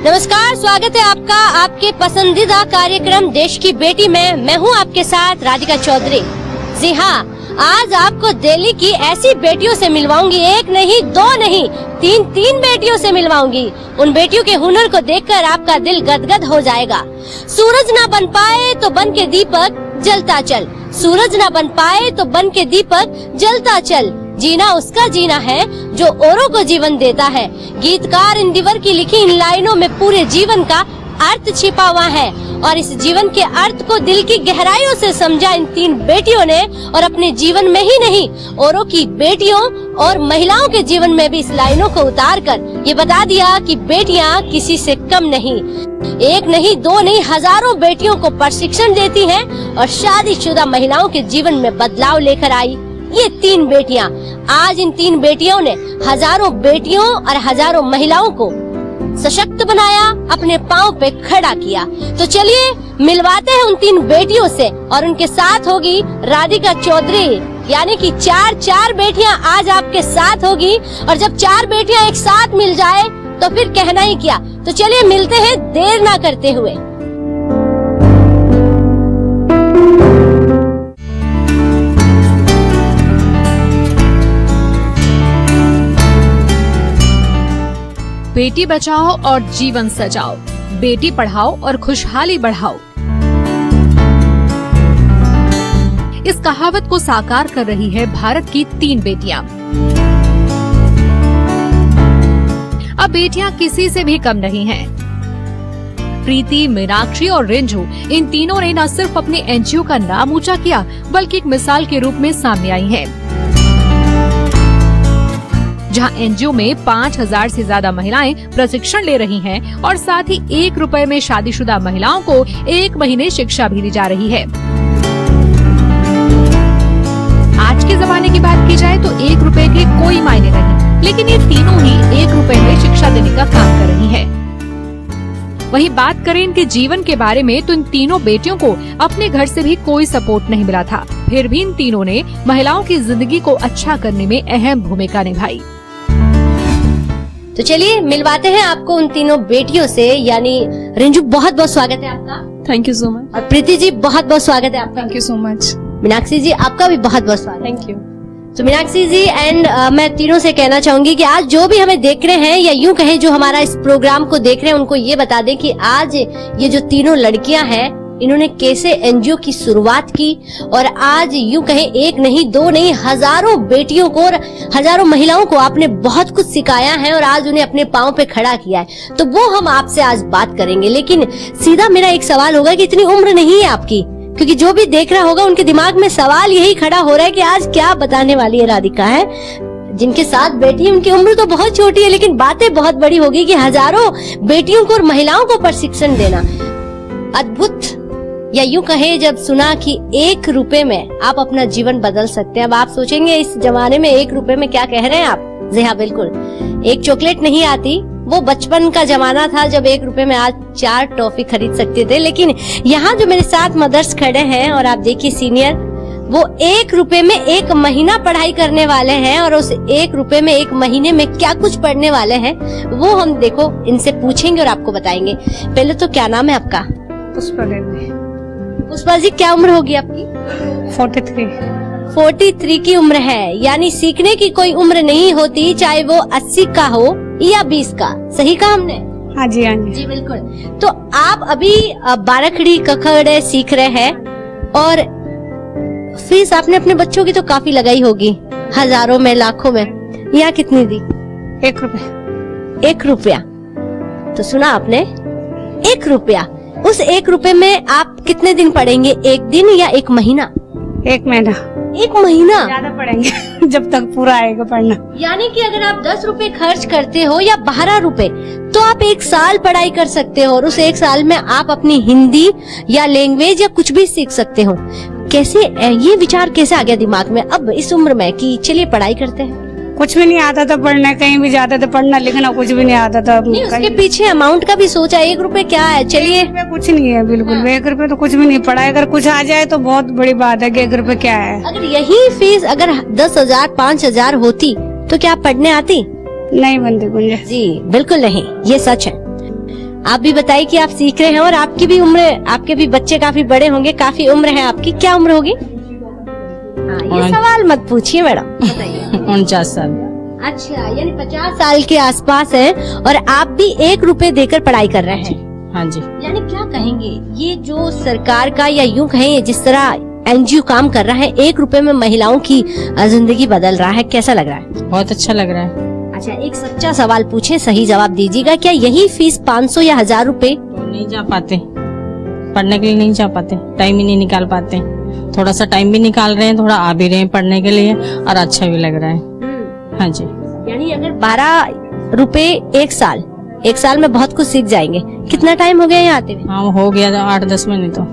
नमस्कार, स्वागत है आपका आपके पसंदीदा कार्यक्रम देश की बेटी में। मैं हूं आपके साथ राधिका चौधरी। जी हाँ, आज आपको दिल्ली की ऐसी बेटियों से मिलवाऊंगी, एक नहीं दो नहीं तीन बेटियों से मिलवाऊंगी। उन बेटियों के हुनर को देखकर आपका दिल गदगद हो जाएगा। सूरज ना बन पाए तो बन के दीपक जलता चल, सूरज ना बन पाए तो बन के दीपक जलता चल। जीना उसका जीना है जो औरों को जीवन देता है। गीतकार इंदिवर की लिखी इन लाइनों में पूरे जीवन का अर्थ छिपा हुआ है और इस जीवन के अर्थ को दिल की गहराइयों से समझा इन तीन बेटियों ने और अपने जीवन में ही नहीं औरों की बेटियों और महिलाओं के जीवन में भी इस लाइनों को उतार कर ये बता दिया कि बेटियां किसी से कम नहीं। एक नहीं दो नहीं हजारों बेटियों को प्रशिक्षण देती हैं और शादीशुदा महिलाओं के जीवन में बदलाव लेकर आई ये तीन बेटियां। आज इन तीन बेटियों ने हजारों बेटियों और हजारों महिलाओं को सशक्त बनाया, अपने पांव पे खड़ा किया। तो चलिए मिलवाते हैं उन तीन बेटियों से और उनके साथ होगी राधिका चौधरी, यानी कि चार बेटियां आज आपके साथ होगी। और जब चार बेटियां एक साथ मिल जाए तो फिर कहना ही क्या। तो चलिए मिलते हैं देर ना करते हुए। बेटी बचाओ और जीवन सजाओ, बेटी पढ़ाओ और खुशहाली बढ़ाओ। इस कहावत को साकार कर रही है भारत की तीन बेटियां। अब बेटियां किसी से भी कम नहीं हैं। प्रीति, मीनाक्षी और रिंजू, इन तीनों ने न सिर्फ अपने एनजीओ का नाम ऊंचा किया बल्कि एक मिसाल के रूप में सामने आई हैं। जहां एनजीओ में 5000 से ज्यादा महिलाएं प्रशिक्षण ले रही हैं और साथ ही 1 रुपए में शादीशुदा महिलाओं को 1 महीने शिक्षा भी दी जा रही है। आज के जमाने की बात की जाए तो 1 रुपए के कोई मायने नहीं, लेकिन ये तीनों ही 1 रुपए में शिक्षा देने का काम कर रही हैं। वहीं बात करें इनके जीवन के बारे में तो इन तीनों बेटियों को अपने घर से भी कोई सपोर्ट नहीं मिला था, फिर भी इन तीनों ने महिलाओं की जिंदगी को अच्छा करने में अहम भूमिका निभाई। तो चलिए मिलवाते हैं आपको उन तीनों बेटियों से। यानी रिंजू, बहुत बहुत स्वागत है आपका। Thank you so much. और प्रीति जी, बहुत बहुत स्वागत है आपका। Thank you so much. Meenakshi ji, आपका भी बहुत बहुत स्वागत। Thank you. तो मीनाक्षी जी एंड मैं तीनों से कहना चाहूंगी कि आज जो भी हमें देख रहे हैं या यूं कहें जो हमारा इस प्रोग्राम को देख रहे हैं, उनको ये बता दें कि आज ये जो तीनों लड़कियां हैं इन्होंने कैसे एनजीओ की शुरुआत की और आज यूं कहें एक नहीं दो नहीं हजारों बेटियों को और हजारों महिलाओं को आपने बहुत कुछ सिखाया है और आज उन्हें अपने पांव पे खड़ा किया है। तो वो हम आपसे आज बात करेंगे, लेकिन सीधा मेरा एक सवाल होगा कि इतनी उम्र नहीं है आपकी, क्योंकि जो भी देख रहा होगा उनके दिमाग में सवाल यही खड़ा हो रहा है कि आज क्या बताने वाली है राधिका है। जिनके साथ बेटी है उनकी उम्र तो बहुत छोटी है, लेकिन बातें बहुत बड़ी होगी कि हजारों बेटियों को और महिलाओं को प्रशिक्षण देना अद्भुत। या यूं कहे जब सुना कि 1 रुपए में आप अपना जीवन बदल सकते हैं। अब आप सोचेंगे इस जमाने में 1 रुपए में क्या कह रहे हैं आप। जी हाँ, बिल्कुल। एक चॉकलेट नहीं आती, वो बचपन का जमाना था जब 1 रुपए में आज 4 टॉफी खरीद सकते थे। लेकिन यहाँ जो मेरे साथ मदर्स खड़े हैं और आप देखिए सीनियर, वो 1 रुपए में 1 महीना पढ़ाई करने वाले हैं और उस 1 रुपए में 1 महीने में क्या कुछ पढ़ने वाले हैं वो हम देखो इनसे पूछेंगे और आपको बताएंगे। पहले तो क्या नाम है आपका? पुष्पा देवी। पुष्पा जी, क्या उम्र होगी आपकी? 43 की उम्र है। यानी सीखने की कोई उम्र नहीं होती, चाहे वो 80 का हो या 20 का। सही कहा हमने? हाँ जी, हाँ जी। जी बिल्कुल। तो आप अभी 12 खड़ी कखड़े सीख रहे हैं और फीस आपने अपने बच्चों की तो काफी लगाई होगी, हजारों में लाखों में। यहाँ कितनी दी? 1 रुपया। 1 रुपया। तो सुना आपने, 1 रुपया। उस 1 रुपए में आप कितने दिन पढ़ेंगे? 1 दिन या 1 महीना? 1 महीना। 1 महीना ज्यादा पढ़ेंगे जब तक पूरा आएगा पढ़ना। यानी कि अगर आप 10 रुपए खर्च करते हो या 12 रुपए तो आप 1 साल पढ़ाई कर सकते हो और उस 1 साल में आप अपनी हिंदी या लैंग्वेज या कुछ भी सीख सकते हो। कैसे ये विचार कैसे आ गया दिमाग में अब इस उम्र में कि चलिए पढ़ाई करते हैं? कुछ भी नहीं आता था पढ़ना, कहीं भी जाते थे पढ़ना लिखना कुछ भी नहीं आता था। नहीं, उसके पीछे अमाउंट का भी सोचा। 1 रुपए क्या है? चलिए कुछ नहीं है, बिल्कुल 1 रुपए तो कुछ भी नहीं। पढ़ाई अगर कुछ आ जाए तो बहुत बड़ी बात है कि 1 रुपए क्या है। अगर यही फीस अगर 10,000 5,000 होती तो क्या आप पढ़ने आती? नहीं बनती गुंजा। जी बिल्कुल नहीं, ये सच है। आप भी बताइए कि आप सीख रहे हैं और आपकी भी उम्र, आपके भी बच्चे काफी बड़े होंगे, काफी उम्र है आपकी, क्या उम्र होगी? ये सवाल मत पूछिए मैडम, बताइए। 49 साल। अच्छा, यानी 50 साल के आसपास है और आप भी 1 रुपए देकर पढ़ाई कर रहे हैं। हाँ जी। यानी क्या कहेंगे, ये जो सरकार का या यूं कहें जिस तरह एनजीओ काम कर रहा है, 1 रुपए में महिलाओं की जिंदगी बदल रहा है, कैसा लग रहा है? बहुत अच्छा लग रहा है। अच्छा, एक सच्चा सवाल पूछे, सही जवाब दीजिएगा, क्या यही फीस 500 या 1000 रुपए? तो नहीं जा पाते, पढ़ने के लिए नहीं जा पाते, टाइम ही नहीं निकाल पाते। थोड़ा सा टाइम भी निकाल रहे हैं, थोड़ा आ भी रहे हैं पढ़ने के लिए और अच्छा भी लग रहा है। हाँ जी। यानी अगर 12 रुपए 1 साल में बहुत कुछ सीख जाएंगे। कितना टाइम हो गया यहाँ आते हुए? हाँ, हो गया 8-10 महीने तो।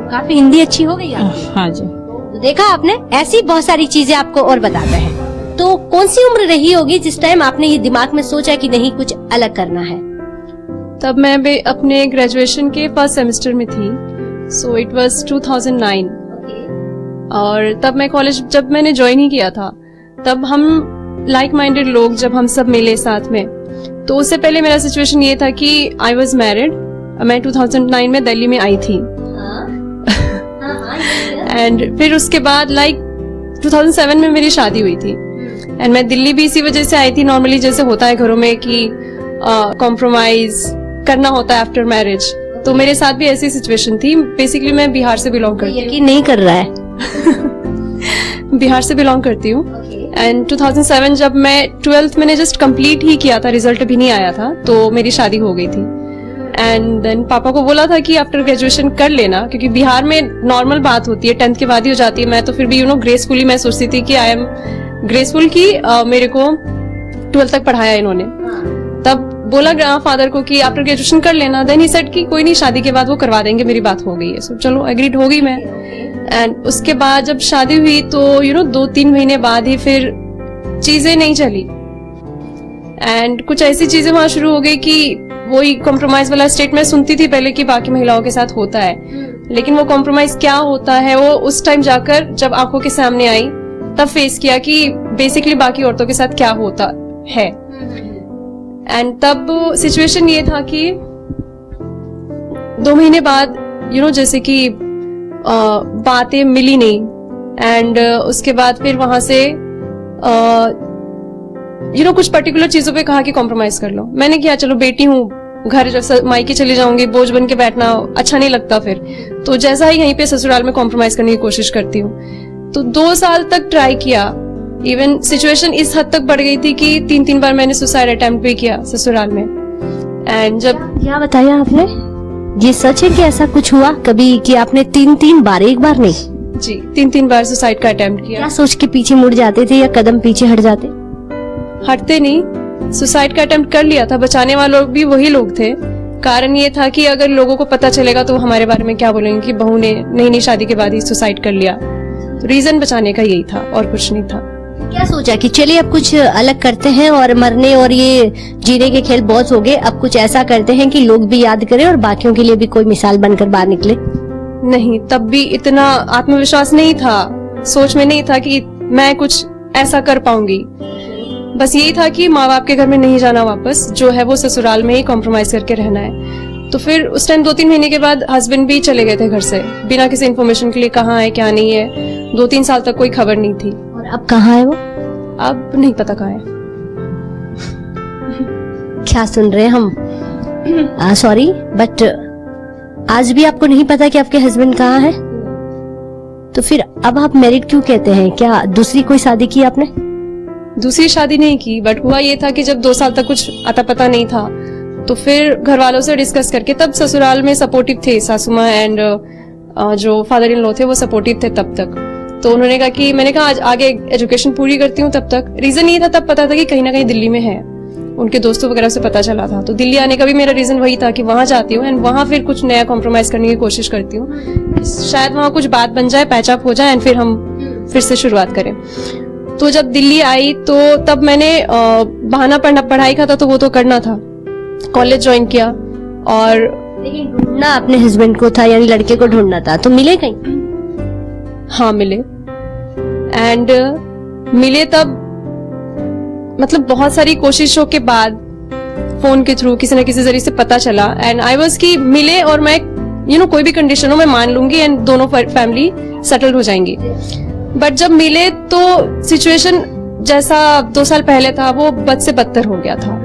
काफी हिंदी अच्छी हो गई आपकी। हाँ जी। तो देखा आपने, ऐसी बहुत सारी चीजें आपको और बताते हैं। तो कौन सी उम्र रही होगी जिस टाइम आपने ये दिमाग में सोचा कि नहीं, कुछ अलग करना है? तब मैं भी अपने ग्रेजुएशन के फर्स्ट सेमेस्टर में थी, सो इट वाज 2009। और तब मैं कॉलेज जब मैंने ज्वाइन ही किया था, तब हम लाइक माइंडेड लोग जब हम सब मिले साथ में, तो उससे पहले मेरा सिचुएशन ये था कि आई वाज मैरिड। मैं 2009 में दिल्ली में आई थी एंड फिर उसके बाद 2007 में मेरी शादी हुई थी एंड मैं दिल्ली भी इसी वजह से आई थी। नॉर्मली जैसे होता है घरों में कि कॉम्प्रोमाइज करना होता है आफ्टर मैरिज, तो मेरे साथ भी ऐसी सिचुएशन थी। बेसिकली मैं बिहार से बिलोंग करती हूँ। यकीन नहीं कर रहा है। बिहार से बिलोंग करती हूँ एंड 2007 जब मैं 12th मैंने जस्ट कंप्लीट ही किया था, रिजल्ट भी नहीं आया था, तो मेरी शादी हो गई थी। एंड देन पापा को बोला था कि आफ्टर ग्रेजुएशन कर लेना, क्योंकि बिहार में नॉर्मल बात होती है 10th के बाद ही हो जाती है। मैं तो फिर भी ग्रेसफुली मैं सोचती थी कि आई एम ग्रेसफुल की मेरे को 12th तक पढ़ाया इन्होंने। तब बोला फादर को कि आफ्टर ग्रेजुएशन कर लेना। देन ही सेड कि कोई नहीं, शादी के बाद वो करवा देंगे, मेरी बात हो गई है। सो चलो एग्रीड हो गई मैं। एंड उसके बाद जब शादी हुई तो 2-3 महीने बाद ही फिर चीजें नहीं चली एंड कुछ ऐसी चीजें वहां शुरू हो गई कि वही कॉम्प्रोमाइज वाला स्टेट में सुनती थी पहले कि बाकी महिलाओं के साथ होता है, लेकिन वो कॉम्प्रोमाइज क्या होता है वो उस टाइम जाकर जब आंखों के सामने आई तब फेस किया कि बेसिकली बाकी औरतों के साथ क्या होता है। एंड तब सिचुएशन ये था कि 2 महीने बाद जैसे कि बातें मिली नहीं एंड उसके बाद फिर वहां से कुछ पर्टिकुलर चीजों पे कहा कि कॉम्प्रोमाइज कर लो। मैंने किया, चलो बेटी हूँ, घर जब मायके चली जाऊंगी बोझ बन के बैठना अच्छा नहीं लगता फिर, तो जैसा ही यहीं पे ससुराल में कॉम्प्रोमाइज करने की कोशिश करती हूँ। तो 2 साल तक ट्राई किया, इवन सिचुएशन इस हद तक बढ़ गई थी कि 3-3 बार मैंने सुसाइड अटेम्प्ट भी किया ससुराल में। एंड जब क्या बताया आपने, ये सच है कि ऐसा कुछ हुआ कभी कि आपने 3-3 बार, एक बार नहीं जी 3-3 बार सुसाइड का अटेम्प्ट किया। क्या सोच के पीछे मुड़ जाते थे या कदम पीछे हट जाते? हटते नहीं, सुसाइड का अटेम्प्ट कर लिया था। बचाने वाले भी वही लोग थे। कारण ये था कि अगर लोगों को पता चलेगा तो हमारे बारे में क्या बोलेंगे कि बहू ने नई शादी के बाद ही सुसाइड कर लिया। तो रीजन बचाने का यही था और कुछ नहीं था। क्या सोचा कि चलिए अब कुछ अलग करते हैं और मरने और ये जीने के खेल बहुत हो गए, अब कुछ ऐसा करते हैं कि लोग भी याद करें और बाकियों के लिए भी कोई मिसाल बनकर बाहर निकले? नहीं, तब भी इतना आत्मविश्वास नहीं था, सोच में नहीं था कि मैं कुछ ऐसा कर पाऊंगी। बस यही था कि माँ बाप के घर में नहीं जाना वापस, जो है वो ससुराल में ही कॉम्प्रोमाइज करके रहना है। तो फिर उस टाइम 2-3 महीने के बाद हस्बैंड भी चले गए थे घर से बिना किसी इन्फॉर्मेशन के लिए, कहाँ है क्या नहीं है। 2-3 साल तक कोई खबर नहीं थी। और अब कहाँ है वो? अब नहीं पता कहाँ है। क्या सुन रहे हैं हम? सॉरी बट आज भी आपको नहीं पता कि आपके हस्बैंड कहाँ है? तो फिर अब आप मैरिड क्यों कहते हैं? क्या दूसरी कोई शादी की आपने? दूसरी शादी नहीं की, बट हुआ ये था कि जब 2 साल तक कुछ अता पता नहीं था तो फिर घर वालों से डिस्कस करके, तब ससुराल में सपोर्टिव थे सासू माँ एंड जो फादर इन लॉ थे वो सपोर्टिव थे तब तक। तो उन्होंने कहा कि मैंने कहा आज आगे एजुकेशन पूरी करती हूँ। तब तक रीजन ये था, तब पता था कि कहीं ना कहीं दिल्ली में है, उनके दोस्तों वगैरह से पता चला था। तो दिल्ली आने का भी मेरा रीजन वही था कि वहां जाती हूँ एंड वहां फिर कुछ नया कॉम्प्रोमाइज करने की कोशिश करती हूँ, शायद वहां कुछ बात बन जाए, पैचअप हो जाए एंड फिर हम फिर से शुरुआत करें। तो जब दिल्ली आई तो तब मैंने बहाना पढ़ाई का था तो वो तो करना था, कॉलेज ज्वाइन किया। और लेकिन ढूंढना अपने हस्बैंड को था, यानी लड़के को ढूंढना था, तो मिले कहीं? हाँ मिले एंड मिले तब मतलब बहुत सारी कोशिशों के बाद फोन के थ्रू किसी न किसी जरिए से पता चला एंड आई वाज कि मिले और मैं कोई भी कंडीशन हो मैं मान लूंगी एंड दोनों फैमिली सेटल हो जाएंगी। बट जब मिले तो सिचुएशन जैसा 2 साल पहले था वो बद से बदतर हो गया था।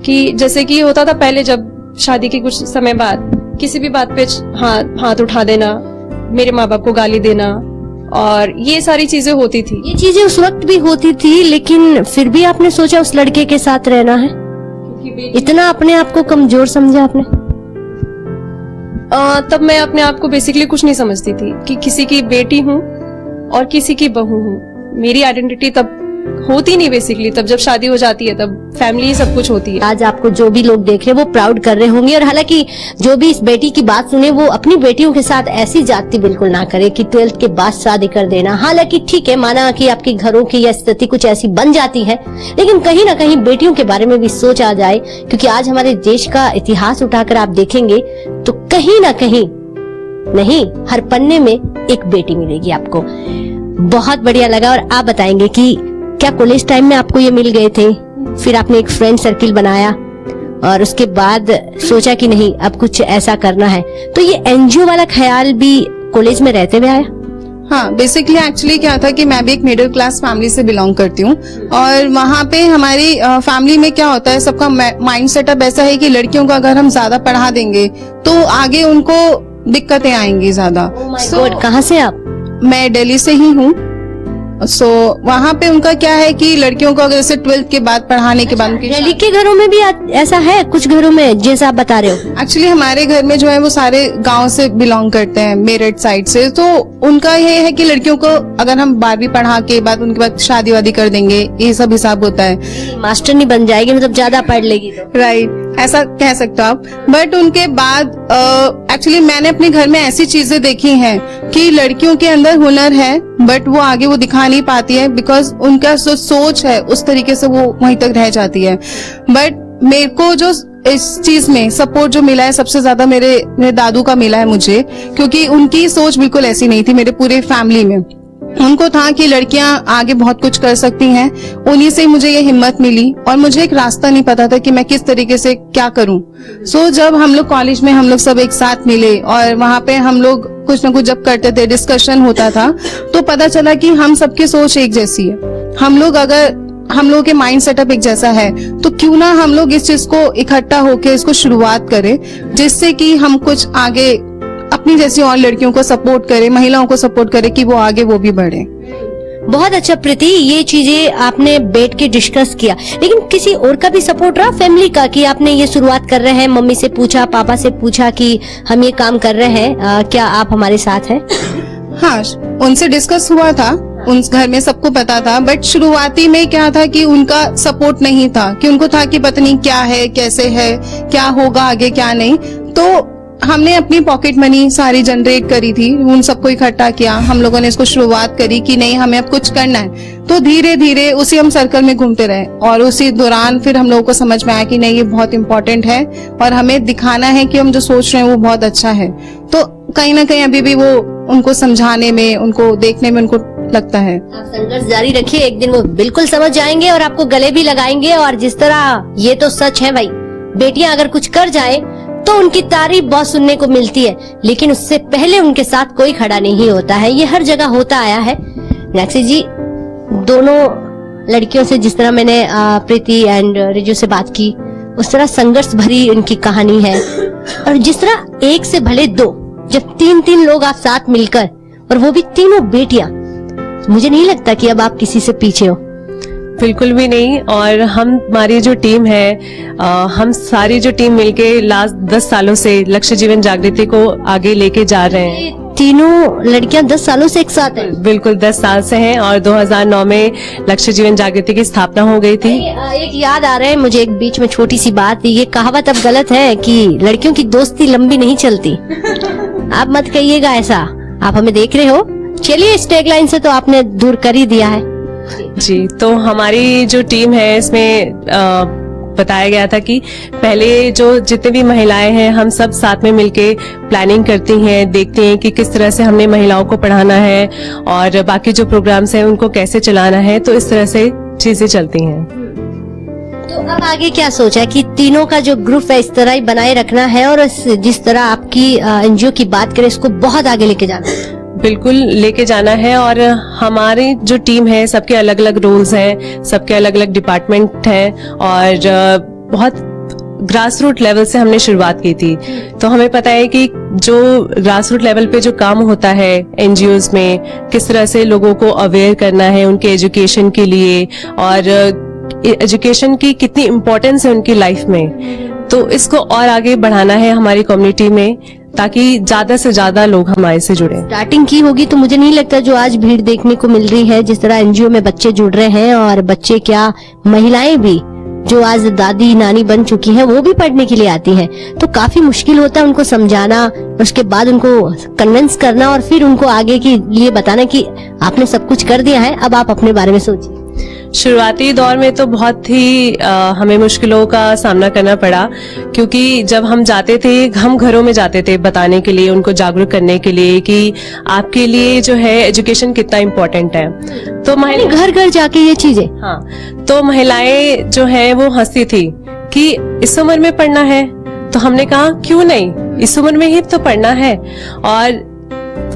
कि जैसे कि होता था पहले, जब शादी के कुछ समय बाद किसी भी बात पे हाथ उठा देना, मेरे माँ बाप को गाली देना और ये सारी चीजें होती थी। ये चीजें उस वक्त भी होती थी, लेकिन फिर भी आपने सोचा उस लड़के के साथ रहना है? इतना अपने आप को कमजोर समझा आपने? तब मैं अपने आप को बेसिकली कुछ नहीं समझती थी कि किसी की बेटी हूँ और किसी की बहू हूँ। मेरी आइडेंटिटी तब होती नहीं बेसिकली, तब जब शादी हो जाती है तब फैमिली सब कुछ होती है। आज आपको जो भी लोग देख रहे हैं वो प्राउड कर रहे होंगे, और हालांकि जो भी इस बेटी की बात सुने वो अपनी बेटियों के साथ ऐसी जाति बिल्कुल ना करे कि 12th के बाद शादी कर देना। हालांकि ठीक है, माना कि आपके घरों की या स्थिति कुछ ऐसी बन जाती है, लेकिन कहीं ना कहीं बेटियों के बारे में भी सोचा जाए, क्योंकि आज हमारे देश का इतिहास उठाकर आप देखेंगे तो कहीं ना कहीं नहीं, हर पन्ने में एक बेटी मिलेगी आपको। बहुत बढ़िया लगा। और आप बताएंगे कि क्या कॉलेज टाइम में आपको ये मिल गए थे, फिर आपने एक फ्रेंड सर्किल बनाया और उसके बाद सोचा कि नहीं अब कुछ ऐसा करना है, तो ये एनजीओ वाला ख्याल भी कॉलेज में रहते हुए आया? हाँ, बेसिकली एक्चुअली क्या था कि मैं भी एक मिडिल क्लास फैमिली से बिलोंग करती हूँ और वहाँ पे हमारी फैमिली में क्या होता है, सबका माइंड सेटअप ऐसा है कि लड़कियों को अगर हम ज्यादा पढ़ा देंगे तो आगे उनको दिक्कतें आएंगी ज्यादा। कहाँ से आप? मैं दिल्ली से ही हूँ। वहाँ पे उनका क्या है कि लड़कियों को अगर जैसे 12th के बाद पढ़ाने के बाद दिल्ली के घरों में भी ऐसा है, कुछ घरों में जैसा आप बता रहे हो? एक्चुअली हमारे घर में जो है वो सारे गांव से बिलोंग करते हैं, मेरठ साइड से, तो उनका ये है कि लड़कियों को अगर हम 12वीं पढ़ा के बाद उनके बाद शादी वादी कर देंगे, ये सब हिसाब होता है। मास्टर नहीं बन जाएगी, मतलब ज्यादा पढ़ लेगी तो। राइट, ऐसा कह सकते हो आप। बट उनके बाद एक्चुअली मैंने अपने घर में ऐसी चीजें देखी हैं कि लड़कियों के अंदर हुनर है बट वो आगे वो दिखा नहीं पाती है, बिकॉज उनका जो सोच है उस तरीके से वो वहीं तक रह जाती है। बट मेरे को जो इस चीज में सपोर्ट जो मिला है सबसे ज्यादा मेरे दादू का मिला है मुझे, क्योंकि उनकी सोच बिल्कुल ऐसी नहीं थी। मेरे पूरे फैमिली में उनको था कि लड़कियां आगे बहुत कुछ कर सकती हैं, उन्हीं से मुझे ये हिम्मत मिली और मुझे एक रास्ता नहीं पता था कि मैं किस तरीके से क्या करूं। जब हम लोग कॉलेज में हम लोग सब एक साथ मिले और वहाँ पे हम लोग कुछ ना कुछ जब करते थे, डिस्कशन होता था, तो पता चला कि हम सबकी सोच एक जैसी है। हम लोगों के माइंड सेटअप एक जैसा है, तो क्यों ना हम लोग इस चीज को इकट्ठा होकर इसको शुरुआत करें, जिससे कि हम कुछ आगे अपनी जैसी और लड़कियों को सपोर्ट करें, महिलाओं को सपोर्ट करें कि वो आगे वो भी बढ़े। बहुत अच्छा प्रीति, ये चीजें आपने बैठ के डिस्कस किया, लेकिन किसी और का भी सपोर्ट रहा फैमिली का कि आपने ये शुरुआत कर रहे हैं? मम्मी से पूछा, पापा से पूछा कि हम ये काम कर रहे हैं, क्या आप हमारे साथ हैं? हाँ, उनसे डिस्कस हुआ था, उन घर में सबको पता था, बट शुरुआती में क्या था कि उनका सपोर्ट नहीं था, कि उनको था कि पता नहीं क्या है, कैसे है, क्या होगा आगे क्या नहीं। तो हमने अपनी पॉकेट मनी सारी जनरेट करी थी, उन सबको इकट्ठा किया, हम लोगों ने इसको शुरुआत करी कि नहीं हमें अब कुछ करना है। तो धीरे धीरे उसी हम सर्कल में घूमते रहे और उसी दौरान फिर हम लोगों को समझ में आया कि नहीं ये बहुत इम्पोर्टेंट है और हमें दिखाना है कि हम जो सोच रहे हैं वो बहुत अच्छा है। तो कहीं ना कहीं अभी भी वो उनको समझाने में, उनको देखने में उनको लगता है। आप संघर्ष जारी रखिए, एक दिन वो बिल्कुल समझ जाएंगे और आपको गले भी लगाएंगे। और जिस तरह ये तो सच है भाई, बेटियां अगर कुछ कर जाए तो उनकी तारीफ बहुत सुनने को मिलती है, लेकिन उससे पहले उनके साथ कोई खड़ा नहीं होता है। ये हर जगह होता आया है। मीनाक्षी जी, दोनों लड़कियों से जिस तरह मैंने प्रीति एंड रिजू से बात की, उस तरह संघर्ष भरी इनकी कहानी है। और जिस तरह एक से भले दो, जब 3-3 लोग आप साथ मिलकर, और वो भी तीनों बेटियां, मुझे नहीं लगता कि अब आप किसी से पीछे हो। बिल्कुल भी नहीं। और हमारी जो टीम है, हम सारी जो टीम मिलके लास्ट 10 सालों से लक्ष्य जीवन जागृति को आगे लेके जा रहे हैं। तीनों लड़कियां 10 सालों से एक साथ हैं? बिल्कुल 10 साल से हैं और 2009 में लक्ष्य जीवन जागृति की स्थापना हो गई थी। एक याद आ रहा है मुझे, एक बीच में छोटी सी बात, ये कहावत अब गलत है कि लड़कियों की दोस्ती लंबी नहीं चलती। आप मत कहिएगा ऐसा, आप हमें देख रहे हो। चलिए, इस टैगलाइन से तो आपने दूर कर ही दिया है जी। तो हमारी जो टीम है इसमें बताया गया था कि पहले जो जितने भी महिलाएं हैं, हम सब साथ में मिलके प्लानिंग करती हैं, देखते हैं कि किस तरह से हमने महिलाओं को पढ़ाना है और बाकी जो प्रोग्राम्स हैं उनको कैसे चलाना है। तो इस तरह से चीजें चलती हैं। तो अब आगे क्या सोचा है कि तीनों का जो ग्रुप है इस तरह ही बनाए रखना है और जिस तरह आपकी एनजीओ की बात करें इसको बहुत आगे लेके जाना है? बिल्कुल लेके जाना है। और हमारी जो टीम है सबके अलग अलग रोल्स हैं, सबके अलग अलग डिपार्टमेंट हैं और बहुत ग्रास रूट लेवल से हमने शुरुआत की थी। तो हमें पता है कि जो ग्रास रूट लेवल पे जो काम होता है एनजीओज में, किस तरह से लोगों को अवेयर करना है उनके एजुकेशन के लिए और एजुकेशन की कितनी इम्पोर्टेंस है उनकी लाइफ में, तो इसको और आगे बढ़ाना है हमारी कम्युनिटी में ताकि ज्यादा से ज्यादा लोग हमारे से जुड़े। स्टार्टिंग की होगी तो मुझे नहीं लगता जो आज भीड़ देखने को मिल रही है, जिस तरह एनजीओ में बच्चे जुड़ रहे हैं और बच्चे क्या महिलाएं भी जो आज दादी नानी बन चुकी हैं वो भी पढ़ने के लिए आती हैं, तो काफी मुश्किल होता है उनको समझाना, उसके बाद उनको कन्विंस करना और फिर उनको आगे के लिए बताना कि आपने सब कुछ कर दिया है, अब आप अपने बारे में सोचिए। शुरुआती दौर में तो बहुत ही हमें मुश्किलों का सामना करना पड़ा, क्योंकि जब हम जाते थे, हम घरों में जाते थे बताने के लिए, उनको जागरूक करने के लिए कि आपके लिए जो है एजुकेशन कितना इम्पोर्टेंट है। तो घर घर जाके ये चीजें, हाँ, तो महिलाएं जो है वो हंसती थी कि इस उम्र में पढ़ना है, तो हमने कहा क्यों नहीं, इस उम्र में ही तो पढ़ना है। और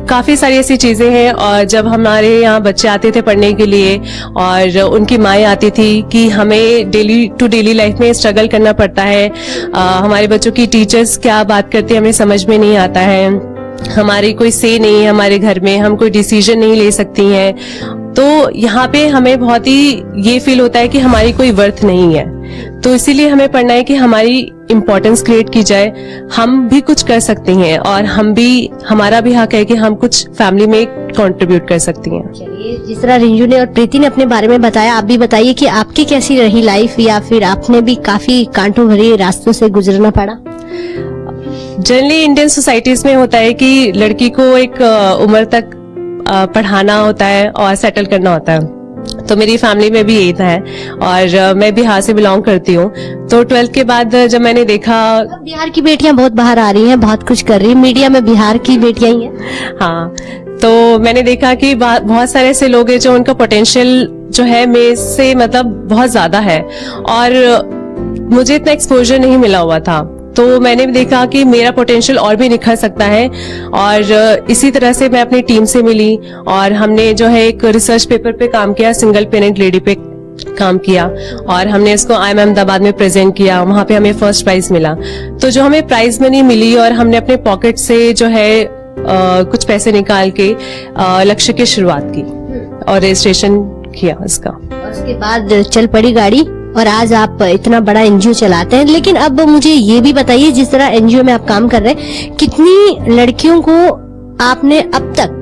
काफी सारी ऐसी चीजें हैं। और जब हमारे यहाँ बच्चे आते थे पढ़ने के लिए और उनकी माएँ आती थी कि हमें डेली टू डेली लाइफ में स्ट्रगल करना पड़ता है, हमारे बच्चों की टीचर्स क्या बात करते हैं हमें समझ में नहीं आता है, हमारी कोई से नहीं है हमारे घर में, हम कोई डिसीजन नहीं ले सकती हैं, तो यहाँ पे हमें बहुत ही ये फील होता है कि हमारी कोई वर्थ नहीं है। तो इसीलिए हमें पढ़ना है कि हमारी इम्पोर्टेंस क्रिएट की जाए, हम भी कुछ कर सकती हैं और हमारा भी हक है कि हम कुछ फैमिली में कंट्रीब्यूट कर सकती हैं। चलिए, जिस तरह रिंजू ने और प्रीति ने अपने बारे में बताया, आप भी बताइए कि आपकी कैसी रही लाइफ, या फिर आपने भी काफी कांटों भरे रास्तों से गुजरना पड़ा? जनरली इंडियन सोसाइटीज में होता है कि लड़की को एक उम्र तक पढ़ाना होता है और सेटल करना होता है, तो मेरी फैमिली में भी यही था है। और मैं बिहार से बिलोंग करती हूँ, तो 12th के बाद जब मैंने देखा, बिहार की बेटियां बहुत बाहर आ रही हैं, बहुत कुछ कर रही हैं, मीडिया में बिहार की बेटियां ही हैं। हाँ, तो मैंने देखा कि बहुत सारे ऐसे लोग हैं जो उनका पोटेंशियल जो है मेरे से मतलब बहुत ज्यादा है और मुझे इतना एक्सपोजर नहीं मिला हुआ था। तो मैंने देखा कि मेरा पोटेंशियल और भी निखर सकता है और इसी तरह से मैं अपनी टीम से मिली और हमने जो है एक रिसर्च पेपर पे काम किया, सिंगल पेरेंट लेडी पे काम किया और हमने इसको IIM अहमदाबाद में प्रेजेंट किया, वहां पे हमें फर्स्ट प्राइज मिला। तो जो हमें प्राइज मनी मिली और हमने अपने पॉकेट से जो है कुछ पैसे निकाल के लक्ष्य की शुरुआत की और रजिस्ट्रेशन किया इसका, और उसके बाद चल पड़ी गाड़ी और आज आप इतना बड़ा एनजीओ चलाते हैं। लेकिन अब मुझे ये भी बताइए, जिस तरह एनजीओ में आप काम कर रहे हैं, कितनी लड़कियों को आपने अब तक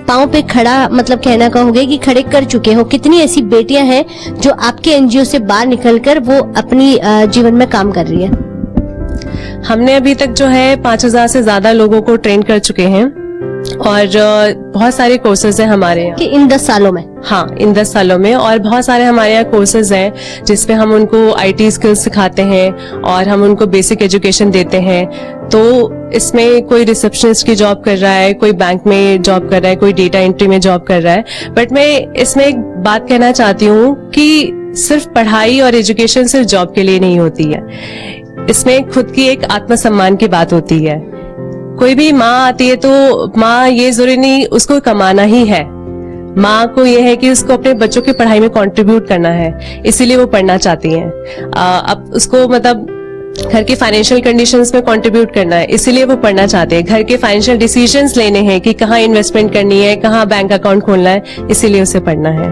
पांव पे खड़ा, मतलब कहना कहोगे कि खड़े कर चुके हो? कितनी ऐसी बेटियां हैं जो आपके एनजीओ से बाहर निकलकर वो अपनी जीवन में काम कर रही है? हमने अभी तक जो है 5000 से ज्यादा लोगों को ट्रेन कर चुके हैं और बहुत सारे कोर्सेज हैं हमारे यहाँ कि इन 10 सालों में। हाँ, इन 10 सालों में, और बहुत सारे हमारे यहाँ कोर्सेज हैं जिसपे हम उनको IT स्किल्स सिखाते हैं और हम उनको बेसिक एजुकेशन देते हैं। तो इसमें कोई रिसेप्शनिस्ट की जॉब कर रहा है, कोई बैंक में जॉब कर रहा है, कोई डेटा एंट्री में जॉब कर रहा है। बट मैं इसमें एक बात कहना चाहती हूँ कि सिर्फ पढ़ाई और एजुकेशन सिर्फ जॉब के लिए नहीं होती है, इसमें खुद की एक आत्मसम्मान की बात होती है। कोई भी माँ आती है तो माँ ये जरूरी नहीं उसको कमाना ही है, माँ को ये है कि उसको अपने बच्चों की पढ़ाई में कंट्रीब्यूट करना है, इसीलिए वो पढ़ना चाहती हैं। अब उसको मतलब घर के फाइनेंशियल कंडीशंस में कंट्रीब्यूट करना है, इसीलिए वो पढ़ना चाहते हैं। घर के फाइनेंशियल डिसीजंस लेने हैं कि कहाँ इन्वेस्टमेंट करनी है, कहाँ बैंक अकाउंट खोलना है, इसीलिए उसे पढ़ना है।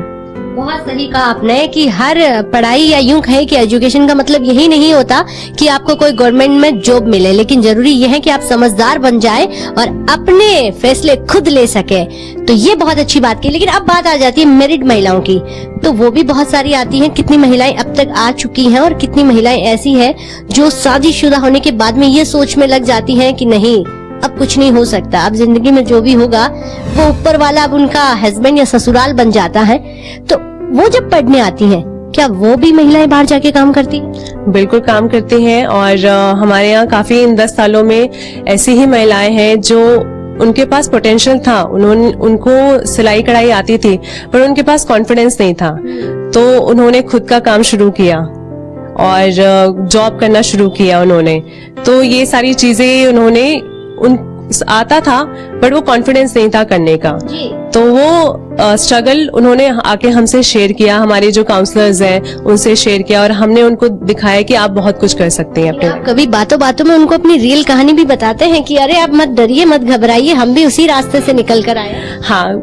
बहुत सही कहा आपने कि हर पढ़ाई या यूं कहे कि एजुकेशन का मतलब यही नहीं होता कि आपको कोई गवर्नमेंट में जॉब मिले, लेकिन जरूरी यह है कि आप समझदार बन जाए और अपने फैसले खुद ले सके। तो ये बहुत अच्छी बात की। लेकिन अब बात आ जाती है मैरिड महिलाओं की, तो वो भी बहुत सारी आती हैं। कितनी महिलाएं अब तक आ चुकी हैं और कितनी महिलाएं ऐसी हैं जो शादीशुदा होने के बाद में ये सोच में लग जाती हैं कि नहीं अब कुछ नहीं हो सकता, अब जिंदगी में जो भी होगा वो ऊपर वाला अब उनका हस्बैंड या ससुराल बन जाता है। तो वो जब पढ़ने आती हैं, क्या वो भी महिलाएं बाहर जाके काम करती हैं? बिल्कुल काम करती हैं और हमारे यहाँ काफी इन 10 सालों में ऐसी ही महिलाएं हैं जो उनके पास पोटेंशियल था, उनको सिलाई कढ़ाई आती थी पर उनके पास कॉन्फिडेंस नहीं था। तो उन्होंने खुद का काम शुरू किया और जॉब करना शुरू किया उन्होंने। तो ये सारी चीजें उन्होंने आता था, बट वो कॉन्फिडेंस नहीं था करने का। तो वो स्ट्रगल उन्होंने आके हमसे शेयर किया, हमारे जो काउंसलर्स हैं उनसे शेयर किया, और हमने उनको दिखाया कि आप बहुत कुछ कर सकते हैं अपने। आप कभी बातों बातों में उनको अपनी रियल कहानी भी बताते हैं कि अरे आप मत डरिए, मत घबराइए, हम भी उसी रास्ते से निकल कर आए? हाँ,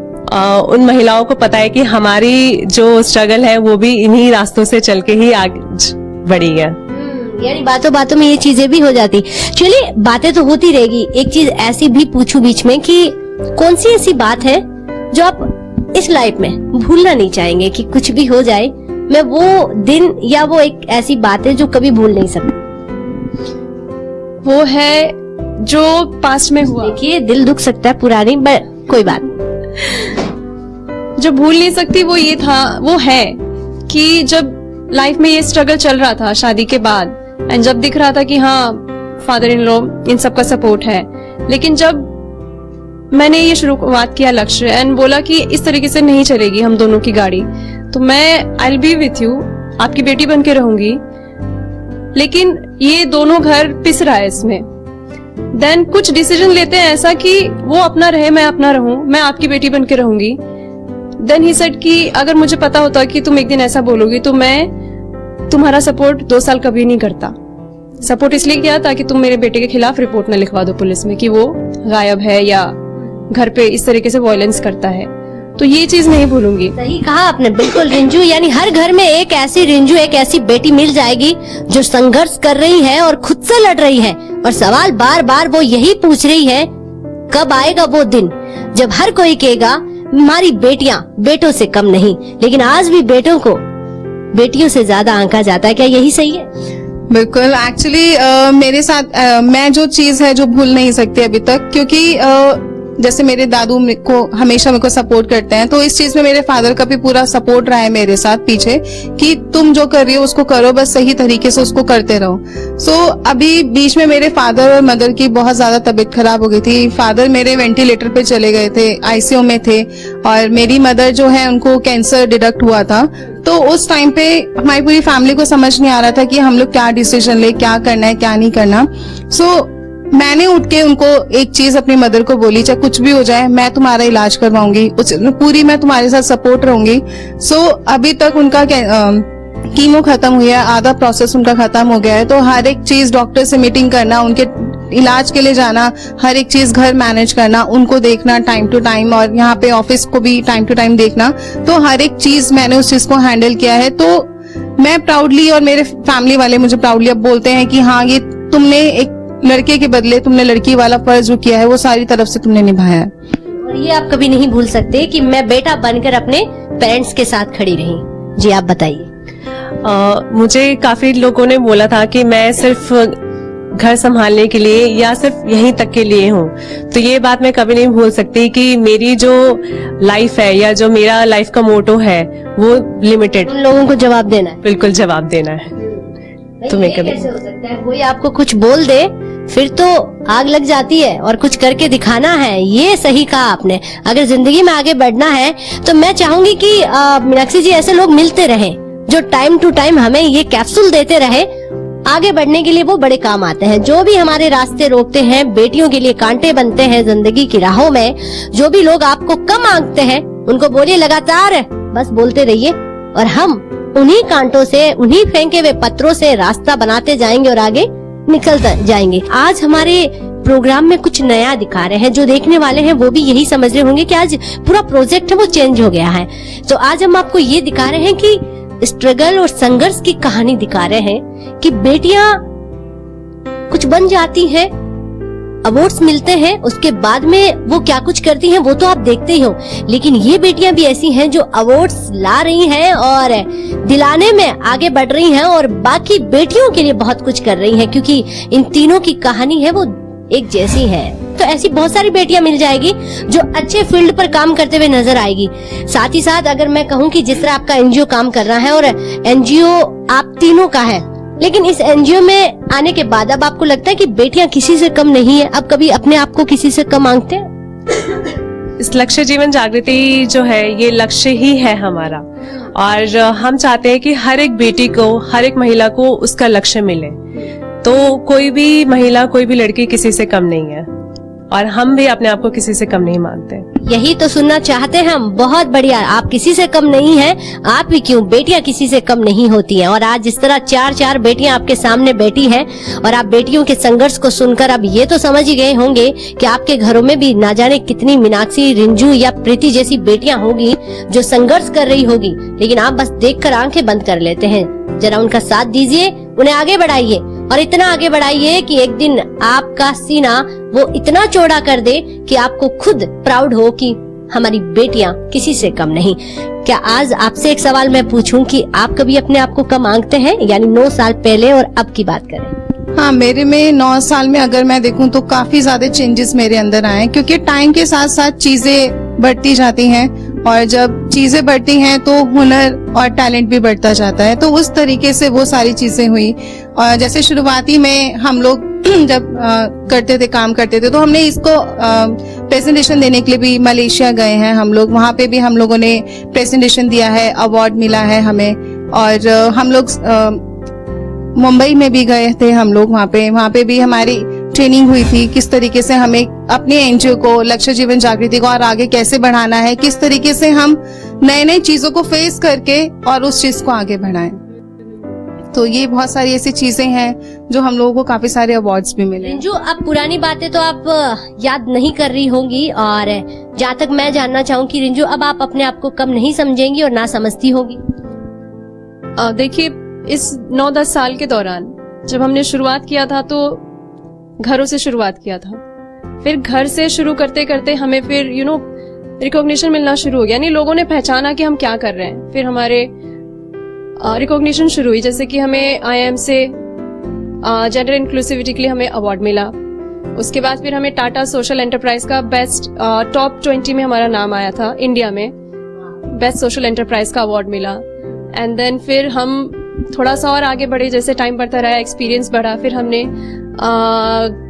उन महिलाओं को पता है कि हमारी जो स्ट्रगल है वो भी इन्हीं रास्तों से चल के ही आगे बढ़ी है। यानी बातों बातों में ये चीजें भी हो जाती। चलिए, बातें तो होती रहेगी। एक चीज ऐसी भी पूछूं बीच में कि कौन सी ऐसी बात है जो आप इस लाइफ में भूलना नहीं चाहेंगे कि कुछ भी हो जाए, मैं वो दिन या वो एक ऐसी बात है जो कभी भूल नहीं सकती? वो है जो पास्ट में हुआ। देखिए, दिल दुख सकता है पुरानी, बट कोई बात नहीं। जो भूल नहीं सकती वो ये था, वो है कि जब लाइफ में ये स्ट्रगल चल रहा था शादी के बाद, एंड जब दिख रहा था कि हाँ फादर इन लॉ इन सब का सपोर्ट है, लेकिन जब मैंने ये शुरुआत किया लक्ष्य एंड बोला कि इस तरीके से नहीं चलेगी हम दोनों की गाड़ी, तो मैं I will be with you, आपकी बेटी बन के रहूंगी, लेकिन ये दोनों घर पिस रहा है इसमें। देन कुछ डिसीजन लेते हैं ऐसा कि वो अपना रहे, मैं अपना रहूं, मैं आपकी बेटी बन के रहूंगी। देन ही सेड कि अगर मुझे पता होता कि तुम एक दिन ऐसा बोलोगी तो मैं तुम्हारा सपोर्ट 2 साल कभी नहीं करता। सपोर्ट इसलिए किया ताकि तुम मेरे बेटे के खिलाफ रिपोर्ट न लिखवा दो पुलिस में कि वो गायब है या घर पे इस तरीके से वायलेंस करता है। तो ये चीज नहीं भूलूंगी। सही कहा आपने, बिल्कुल रिंजू। यानी हर घर में एक ऐसी रिंजू, एक ऐसी बेटी मिल जाएगी जो संघर्ष कर रही है और खुद से लड़ रही है, और सवाल बार बार वो यही पूछ रही है, कब आएगा वो दिन जब हर कोई कहेगा हमारी बेटियां बेटों से कम नहीं। लेकिन आज भी बेटों को बेटियों से ज्यादा आंका जाता है। क्या यही सही है? बिल्कुल। एक्चुअली मेरे साथ मैं जो चीज है जो भूल नहीं सकती अभी तक, क्योंकि जैसे मेरे दादू को हमेशा मेरे को सपोर्ट करते हैं, तो इस चीज में मेरे फादर का भी पूरा सपोर्ट रहा है मेरे साथ पीछे कि तुम जो कर रही हो उसको करो, बस सही तरीके से उसको करते रहो। सो अभी बीच में मेरे फादर और मदर की बहुत ज्यादा तबीयत खराब हो गई थी। फादर मेरे वेंटिलेटर पे चले गए थे, आईसीयू में थे, और मेरी मदर जो है उनको कैंसर डिटेक्ट हुआ था। तो उस टाइम पे हमारी पूरी फैमिली को समझ नहीं आ रहा था कि हम लोग क्या डिसीजन ले, क्या करना है क्या नहीं करना। सो मैंने उठ के उनको एक चीज अपनी मदर को बोली, चाहे कुछ भी हो जाए मैं तुम्हारा इलाज करवाऊंगी, पूरी मैं तुम्हारे साथ सपोर्ट रहूंगी। सो अभी तक उनका कीमो खत्म हुई है, आधा प्रोसेस उनका खत्म हो गया है। तो हर एक चीज डॉक्टर से मीटिंग करना, उनके इलाज के लिए जाना, हर एक चीज घर मैनेज करना, उनको देखना टाइम टू टाइम, और यहाँ पे ऑफिस को भी टाइम टू टाइम देखना, तो हर एक चीज मैंने उस चीज को हैंडल किया है। तो मैं प्राउडली, और मेरे फैमिली वाले मुझे प्राउडली अब बोलते हैं कि हाँ, ये तुमने एक लड़के के बदले तुमने लड़की वाला फर्ज जो किया है वो सारी तरफ से तुमने निभाया है। और ये आप कभी नहीं भूल सकते कि मैं बेटा बनकर अपने पेरेंट्स के साथ खड़ी रही। जी आप बताइए। मुझे काफी लोगों ने बोला था कि मैं सिर्फ घर संभालने के लिए या सिर्फ यहीं तक के लिए हूँ, तो ये बात मैं कभी नहीं भूल सकती कि मेरी जो लाइफ है या जो मेरा लाइफ का मोटो है वो लिमिटेड। उन लोगों को जवाब देना है। बिल्कुल जवाब देना है। तो मैं कभी कैसे हो सकता है कोई आपको कुछ बोल दे फिर तो आग लग जाती है, और कुछ करके दिखाना है। ये सही कहा आपने। अगर जिंदगी में आगे बढ़ना है तो मैं चाहूंगी कि मीनाक्षी जी ऐसे लोग मिलते रहे जो टाइम टू टाइम हमें ये कैप्सूल देते रहे। आगे बढ़ने के लिए वो बड़े काम आते हैं। जो भी हमारे रास्ते रोकते हैं, बेटियों के लिए कांटे बनते हैं जिंदगी की राहों में, जो भी लोग आपको कम आंकते हैं उनको बोलिए लगातार बस बोलते रहिए, और हम उन्हीं कांटों से, उन्हीं फेंके हुए पत्थरों से रास्ता बनाते जाएंगे और आगे निकल जाएंगे। आज हमारे प्रोग्राम में कुछ नया दिखा रहे हैं, जो देखने वाले हैं वो भी यही समझ रहे होंगे कि आज पूरा प्रोजेक्ट है वो चेंज हो गया है। तो आज हम आपको ये दिखा रहे हैं कि स्ट्रगल और संघर्ष की कहानी दिखा रहे हैं कि बेटियां कुछ बन जाती हैं, अवार्ड्स मिलते हैं, उसके बाद में वो क्या कुछ करती हैं वो तो आप देखते ही हो। लेकिन ये बेटियां भी ऐसी हैं जो अवार्ड्स ला रही हैं और दिलाने में आगे बढ़ रही हैं, और बाकी बेटियों के लिए बहुत कुछ कर रही हैं, क्योंकि इन तीनों की कहानी है वो एक जैसी है। तो ऐसी बहुत सारी बेटियां मिल जाएगी जो अच्छे फील्ड पर काम करते हुए नजर आएगी। साथ ही साथ अगर मैं कहूँ कि जिस तरह आपका एनजीओ काम कर रहा है, और एनजीओ आप तीनों का है, लेकिन इस एनजीओ में आने के बाद अब आपको लगता है कि बेटियां किसी से कम नहीं है? अब कभी अपने आप को किसी से कम आंकते हैं? इस लक्ष्य जीवन जागृति जो है ये लक्ष्य ही है हमारा, और हम चाहते हैं कि हर एक बेटी को, हर एक महिला को उसका लक्ष्य मिले। तो कोई भी महिला, कोई भी लड़की किसी से कम नहीं है और हम भी अपने आप को किसी से कम नहीं मानते। यही तो सुनना चाहते हैं हम। बहुत बढ़िया, आप किसी से कम नहीं हैं। आप ही क्यों, बेटियां किसी से कम नहीं होती हैं। और आज इस तरह 4 बेटियां आपके सामने बैठी हैं और आप बेटियों के संघर्ष को सुनकर अब ये तो समझ ही गए होंगे कि आपके घरों में भी ना जाने कितनी मीनाक्षी, रिंजू या प्रीति जैसी बेटियां होगी जो संघर्ष कर रही होगी। लेकिन आप बस देखकर आंखें बंद कर लेते हैं। जरा उनका साथ दीजिए, उन्हें आगे बढ़ाइए और इतना आगे बढ़ाइए कि एक दिन आपका सीना वो इतना चौड़ा कर दे कि आपको खुद प्राउड हो कि हमारी बेटियां किसी से कम नहीं। क्या आज आपसे एक सवाल मैं पूछूं कि आप कभी अपने आप को कम आंकते हैं, यानी 9 साल पहले और अब की बात करें? हाँ, मेरे में 9 साल में अगर मैं देखूं तो काफी ज्यादा चेंजेस मेरे अंदर आए, क्योंकि टाइम के साथ साथ चीजें बढ़ती जाती हैं और जब चीजें बढ़ती हैं तो हुनर और टैलेंट भी बढ़ता जाता है। तो उस तरीके से वो सारी चीजें हुई। और जैसे शुरुआती में हम लोग जब करते थे, काम करते थे, तो हमने इसको प्रेजेंटेशन देने के लिए भी मलेशिया गए हैं हम लोग। वहाँ पे भी हम लोगों ने प्रेजेंटेशन दिया है, अवार्ड मिला है हमें। और हम लोग मुंबई में भी गए थे हम लोग, वहाँ पे भी हमारी ट्रेनिंग हुई थी किस तरीके से हमें अपने एनजीओ को, लक्ष्य जीवन जागृति को और आगे कैसे बढ़ाना है, किस तरीके से हम नए नए चीजों को फेस करके और उस चीज को आगे बढ़ाएं। तो ये बहुत सारी ऐसी चीजें हैं जो हम लोगों को काफी सारे अवार्ड्स भी मिले। रिंजू, अब पुरानी बातें तो आप याद नहीं कर रही होंगी और जहाँ तक मैं जानना चाहूँ कि रिंजू अब आप अपने आप को कम नहीं समझेंगी और ना समझती होगी। देखिए, इस 9-10 साल के दौरान जब हमने शुरुआत किया था तो घरों से शुरुआत किया था। फिर घर से शुरू करते करते हमें फिर रिकॉग्निशन मिलना शुरू हो गया, यानी लोगों ने पहचाना कि हम क्या कर रहे हैं। फिर हमारे रिकॉग्निशन शुरू हुई, जैसे कि हमें IIM से जेंडर इंक्लूसिविटी के लिए हमें अवार्ड मिला। उसके बाद फिर हमें टाटा सोशल एंटरप्राइज का बेस्ट टॉप 20 में हमारा नाम आया था इंडिया में, बेस्ट सोशल एंटरप्राइज का अवार्ड मिला। एंड देन फिर हम थोड़ा सा और आगे बढ़े, जैसे टाइम बढ़ता रहा, एक्सपीरियंस बढ़ा। फिर हमने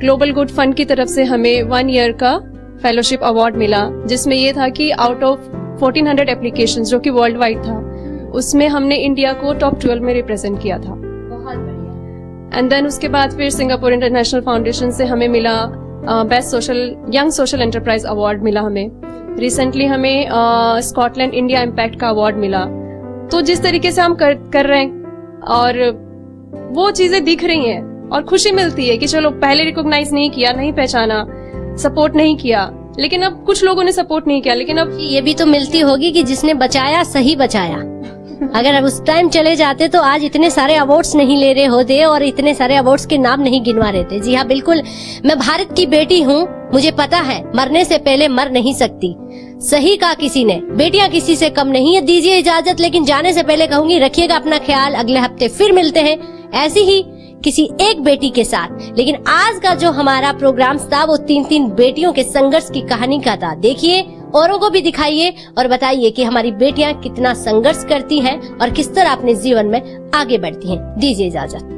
ग्लोबल गुड फंड की तरफ से हमें 1 ईयर का फेलोशिप अवार्ड मिला, जिसमें ये था कि आउट ऑफ 1400 एप्लीकेशंस जो कि वर्ल्ड वाइड था, उसमें हमने इंडिया को टॉप 12 में रिप्रेजेंट किया था। बहुत बढ़िया। एंड देन उसके बाद फिर सिंगापुर इंटरनेशनल फाउंडेशन से हमें मिला best young social enterprise award मिला हमें। रिसेंटली हमें स्कॉटलैंड इंडिया इम्पैक्ट का अवार्ड मिला। तो जिस तरीके से हम कर रहे हैं और वो चीजें दिख रही हैं और खुशी मिलती है कि चलो, पहले रिकॉग्नाइज नहीं किया, नहीं पहचाना, सपोर्ट नहीं किया, लेकिन अब कुछ लोगों ने सपोर्ट नहीं किया, लेकिन अब ये भी तो मिलती होगी कि जिसने बचाया सही बचाया। अगर अब उस टाइम चले जाते तो आज इतने सारे अवार्ड्स नहीं ले रहे होते और इतने सारे अवार्ड्स के नाम नहीं गिनवा रहे थे। जी हाँ, बिल्कुल, मैं भारत की बेटी हूँ, मुझे पता है मरने से पहले मर नहीं सकती। सही कहा किसी ने, बेटियां किसी से कम नहीं है। दीजिए इजाजत, लेकिन जाने से पहले कहूंगी रखिएगा अपना ख्याल। अगले हफ्ते फिर मिलते हैं ऐसी ही किसी एक बेटी के साथ। लेकिन आज का जो हमारा प्रोग्राम था वो 3 बेटियों के संघर्ष की कहानी का था। देखिए, औरों को भी दिखाइए और बताइए कि हमारी बेटियां कितना संघर्ष करती हैं और किस तरह अपने जीवन में आगे बढ़ती हैं। दीजिए इजाजत।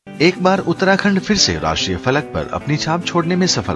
एक बार उत्तराखंड फिर से राष्ट्रीय फलक पर अपनी छाप छोड़ने में सफल